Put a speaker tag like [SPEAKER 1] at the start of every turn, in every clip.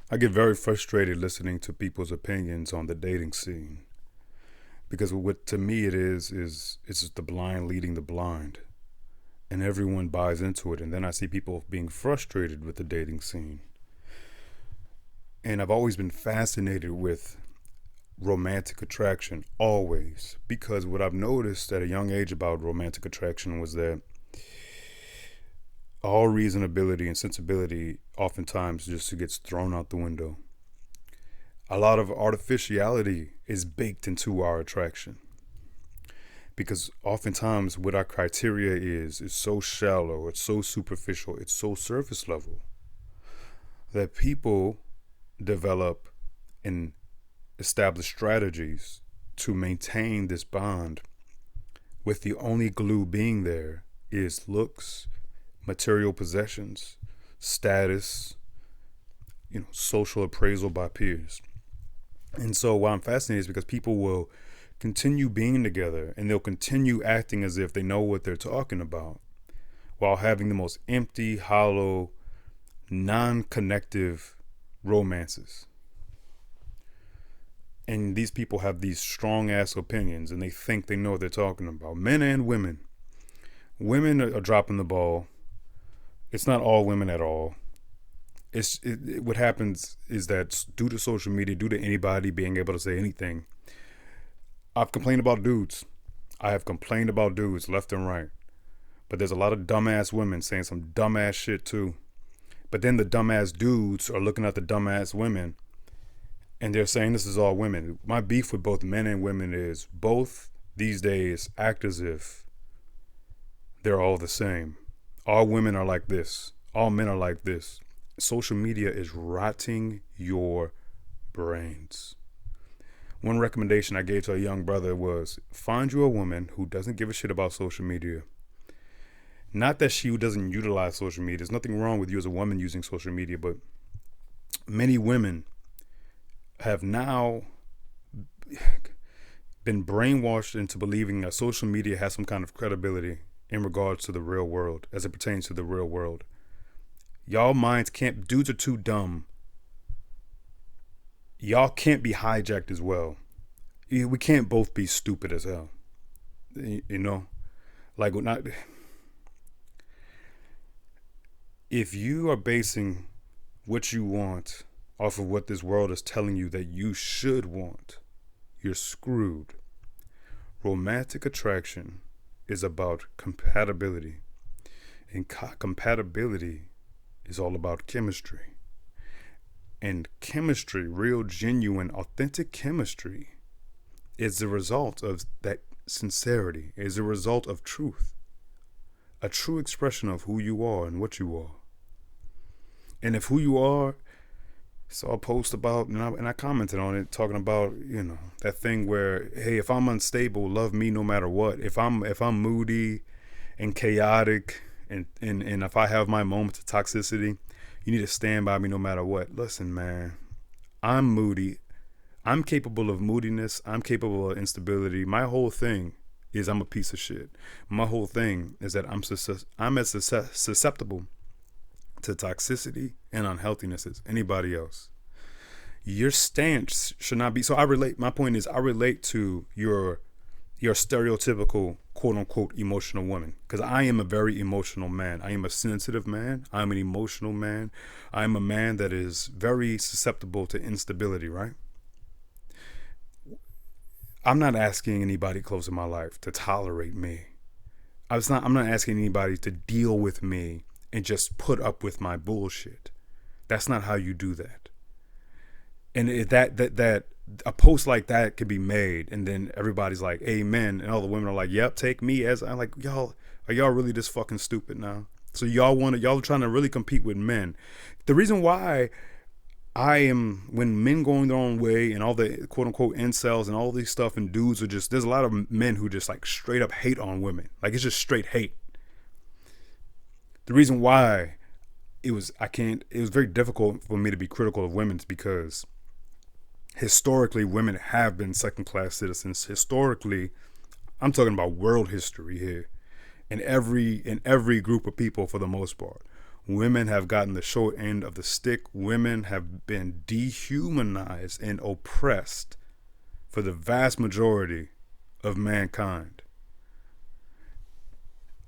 [SPEAKER 1] I get very frustrated listening to people's opinions on the dating scene because what to me it is it's the blind leading the blind, and everyone buys into it. And then I see people being frustrated with the dating scene, and I've always been fascinated with romantic attraction, always, because what I've noticed at a young age about romantic attraction was that all reasonability and sensibility oftentimes just gets thrown out the window. A lot of artificiality is baked into our attraction because oftentimes what our criteria is so shallow, it's so superficial, it's so surface level that people develop and establish strategies to maintain this bond, with the only glue being there is looks, material possessions, status, social appraisal by peers. And so why I'm fascinated is because people will continue being together and they'll continue acting as if they know what they're talking about while having the most empty, hollow, non-connective romances. And these people have these strong ass opinions and they think they know what they're talking about. Men and women. Women are dropping the ball. It's not all women at all. What happens is that due to social media, due to anybody being able to say anything, I've complained about dudes. I have complained about dudes left and right. But there's a lot of dumbass women saying some dumbass shit too. But then the dumbass dudes are looking at the dumbass women and they're saying this is all women. My beef with both men and women is both these days act as if they're all the same. All women are like this. All men are like this. Social media is rotting your brains. One recommendation I gave to a young brother was find you a woman who doesn't give a shit about social media. Not that she doesn't utilize social media. There's nothing wrong with you as a woman using social media, but many women have now been brainwashed into believing that social media has some kind of credibility in regards to the real world, as it pertains to the real world. Y'all minds can't, dudes are too dumb. Y'all can't be hijacked as well. We can't both be stupid as hell. Like not. If you are basing what you want off of what this world is telling you that you should want, you're screwed. Romantic attraction is about compatibility. And compatibility is all about chemistry. And chemistry, real, genuine, authentic chemistry, is the result of that sincerity, is a result of truth. A true expression of who you are and what you are. And if who you are, saw a post about, and I commented on it, talking about, that thing where, hey, if I'm unstable, love me no matter what. If I'm moody and chaotic, and if I have my moments of toxicity, you need to stand by me no matter what. Listen, man, I'm moody. I'm capable of moodiness. I'm capable of instability. My whole thing is I'm a piece of shit. My whole thing is that I'm as susceptible to toxicity and unhealthiness as anybody else. Your stance should not be. So my point is I relate to your stereotypical quote unquote emotional woman, because I am a very emotional man. I am a sensitive man. I'm an emotional man. I'm a man that is very susceptible to instability, right? I'm not asking anybody close in my life to tolerate me. I'm not asking anybody to deal with me and just put up with my bullshit. That's not how you do that. And that a post like that could be made, and then everybody's like, amen, and all the women are like, yep, take me as. I'm like, y'all, are y'all really this fucking stupid now? So y'all are trying to really compete with men. The reason why when men going their own way and all the quote unquote incels and all these stuff, and dudes are just, there's a lot of men who just like straight up hate on women. Like it's just straight hate. The reason why it was very difficult for me to be critical of women is because historically women have been second-class citizens. Historically, I'm talking about world history here. In every group of people, for the most part, Women have gotten the short end of the stick. Women have been dehumanized and oppressed for the vast majority of mankind.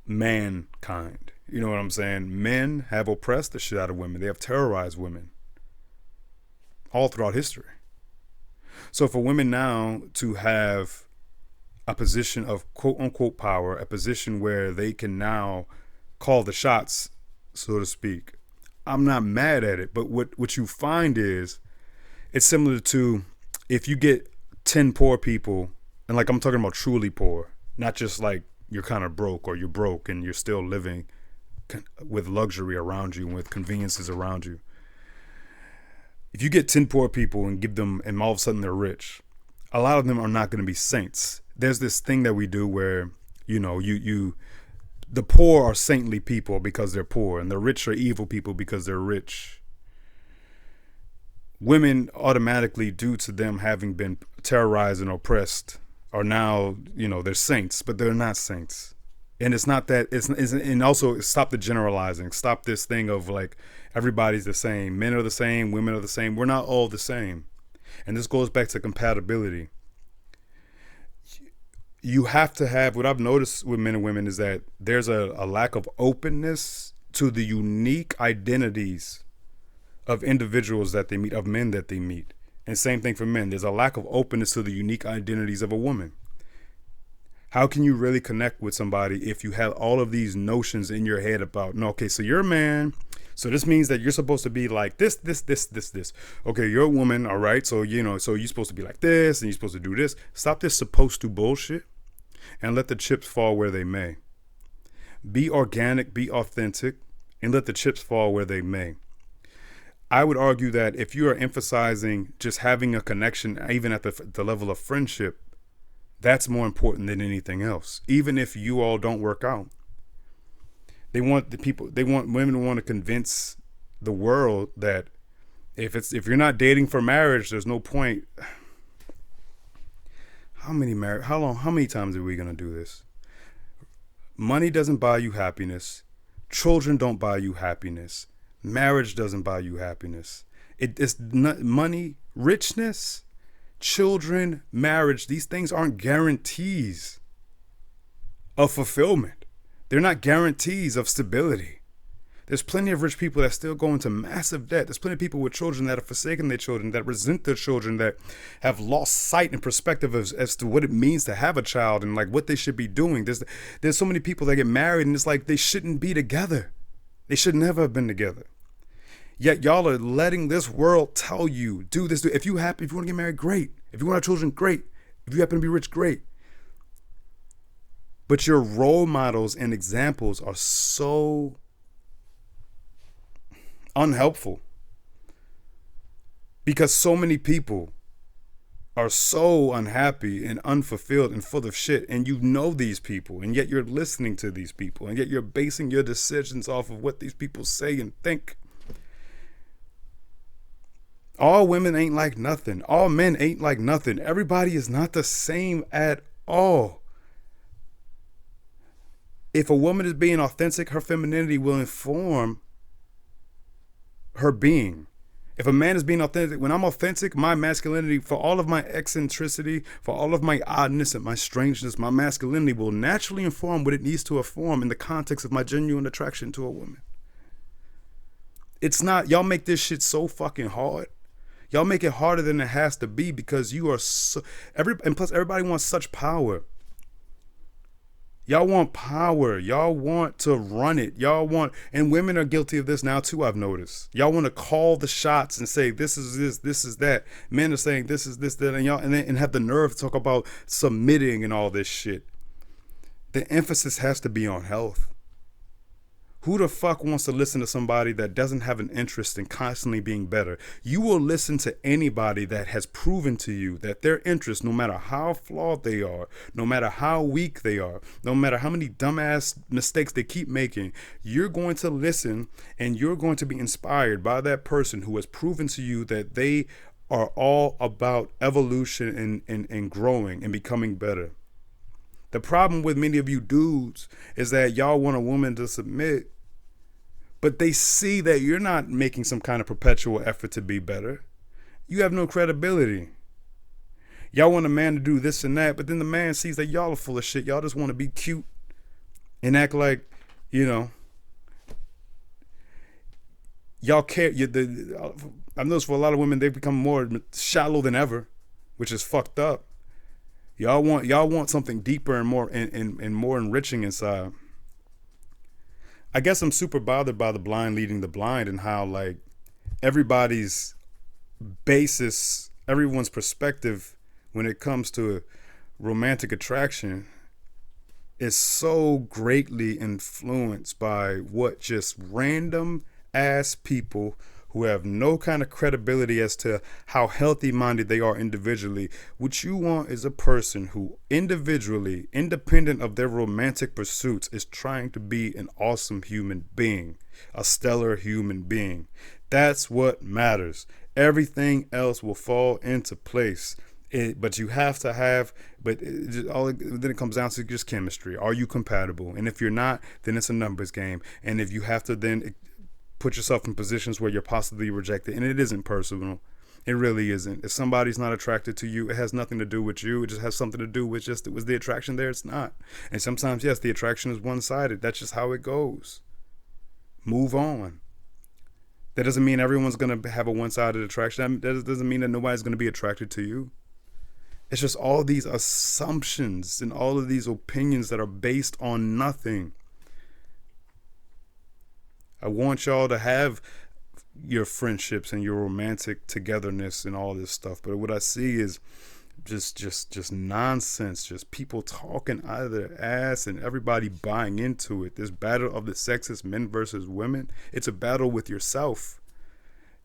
[SPEAKER 1] You know what I'm saying? Men have oppressed the shit out of women. They have terrorized women all throughout history. So for women now to have a position of quote unquote power, a position where they can now call the shots, so to speak, I'm not mad at it. But what you find is it's similar to if you get 10 poor people, and like I'm talking about truly poor, not just like you're kind of broke or you're broke and you're still living with luxury around you and with conveniences around you. If you get 10 poor people and give them, and all of a sudden they're rich, a lot of them are not going to be saints. There's this thing that we do where, you know, the poor are saintly people because they're poor, and the rich are evil people because they're rich. Women automatically, due to them having been terrorized and oppressed, are now, you know, they're saints, but they're not saints. And it's not that, and also stop the generalizing. Stop this thing of like, everybody's the same. Men are the same, women are the same. We're not all the same. And this goes back to compatibility. You have to have, what I've noticed with men and women is that there's a lack of openness to the unique identities of individuals that they meet, of men that they meet. And same thing for men. There's a lack of openness to the unique identities of a woman. How can you really connect with somebody if you have all of these notions in your head about, no, okay, so you're a man, so this means that you're supposed to be like this. Okay, you're a woman, all right, so, you know, so you're supposed to be like this, and you're supposed to do this. Stop this supposed to bullshit, and let the chips fall where they may. Be organic, be authentic, and let the chips fall where they may. I would argue that if you are emphasizing just having a connection, even at the level of friendship, that's more important than anything else. Even if you all don't work out, women want to convince the world that if you're not dating for marriage, there's no point. How many times are we going to do this? Money doesn't buy you happiness. Children don't buy you happiness. Marriage doesn't buy you happiness. It's not money, richness, children, marriage. These things aren't guarantees of fulfillment. They're not guarantees of stability. There's plenty of rich people that still go into massive debt. There's plenty of people with children that have forsaken their children, that resent their children, that have lost sight and perspective as to what it means to have a child and like what they should be doing. There's so many people that get married and it's like they shouldn't be together. They should never have been together. Yet y'all are letting this world tell you, do this. If you want to get married, great. If you want to have children, great. If you happen to be rich, great. But your role models and examples are so unhelpful because so many people are so unhappy and unfulfilled and full of shit, and you know these people, and yet you're listening to these people, and yet you're basing your decisions off of what these people say and think. All women ain't like nothing. All men ain't like nothing. Everybody is not the same at all. If a woman is being authentic, her femininity will inform her being. If a man is being authentic, when I'm authentic, my masculinity, for all of my eccentricity, for all of my oddness and my strangeness, my masculinity will naturally inform what it needs to inform in the context of my genuine attraction to a woman. It's not, y'all make this shit so fucking hard. Y'all make it harder than it has to be because you are so, and plus everybody wants such power. Y'all want power. Y'all want to run it. And women are guilty of this now too, I've noticed. Y'all want to call the shots and say, this is this, this is that. Men are saying this is this, that, and y'all, and have the nerve to talk about submitting and all this shit. The emphasis has to be on health. Who the fuck wants to listen to somebody that doesn't have an interest in constantly being better? You will listen to anybody that has proven to you that their interests, no matter how flawed they are, no matter how weak they are, no matter how many dumbass mistakes they keep making, you're going to listen and you're going to be inspired by that person who has proven to you that they are all about evolution and growing and becoming better. The problem with many of you dudes is that y'all want a woman to submit, But they see that you're not making some kind of perpetual effort to be better. You have no credibility. Y'all want a man to do this and that, but then the man sees that y'all are full of shit. Y'all just want to be cute and act like, you know, y'all care. I've noticed for a lot of women, they've become more shallow than ever, which is fucked up. Y'all want something deeper and more and more enriching inside. I guess I'm super bothered by the blind leading the blind and how like everybody's basis, everyone's perspective when it comes to romantic attraction is so greatly influenced by what just random ass people who have no kind of credibility as to how healthy minded they are individually. What you want is a person who individually, independent of their romantic pursuits, is trying to be an awesome human being, a stellar human being. That's what matters. Everything else will fall into place. But you have to have, then it comes down to just chemistry. Are you compatible? And if you're not, then it's a numbers game. And if you have to then put yourself in positions where you're possibly rejected, and it isn't personal. It really isn't. If somebody's not attracted to you, it has nothing to do with you. It just has something to do with was the attraction there? It's not. And sometimes, yes, the attraction is one-sided. That's just how it goes. Move on. That doesn't mean everyone's going to have a one-sided attraction. That doesn't mean that nobody's going to be attracted to you. It's just all these assumptions and all of these opinions that are based on nothing. I want y'all to have your friendships and your romantic togetherness and all this stuff. But what I see is just nonsense, just people talking out of their ass and everybody buying into it. This battle of the sexes, men versus women, it's a battle with yourself.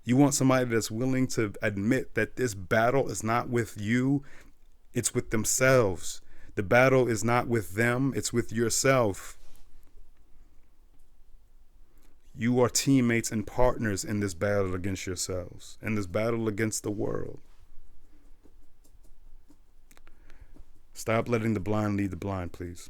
[SPEAKER 1] You want somebody that's willing to admit that this battle is not with you, it's with themselves. The battle is not with them, it's with yourself. You are teammates and partners in this battle against yourselves, in this battle against the world. Stop letting the blind lead the blind, please.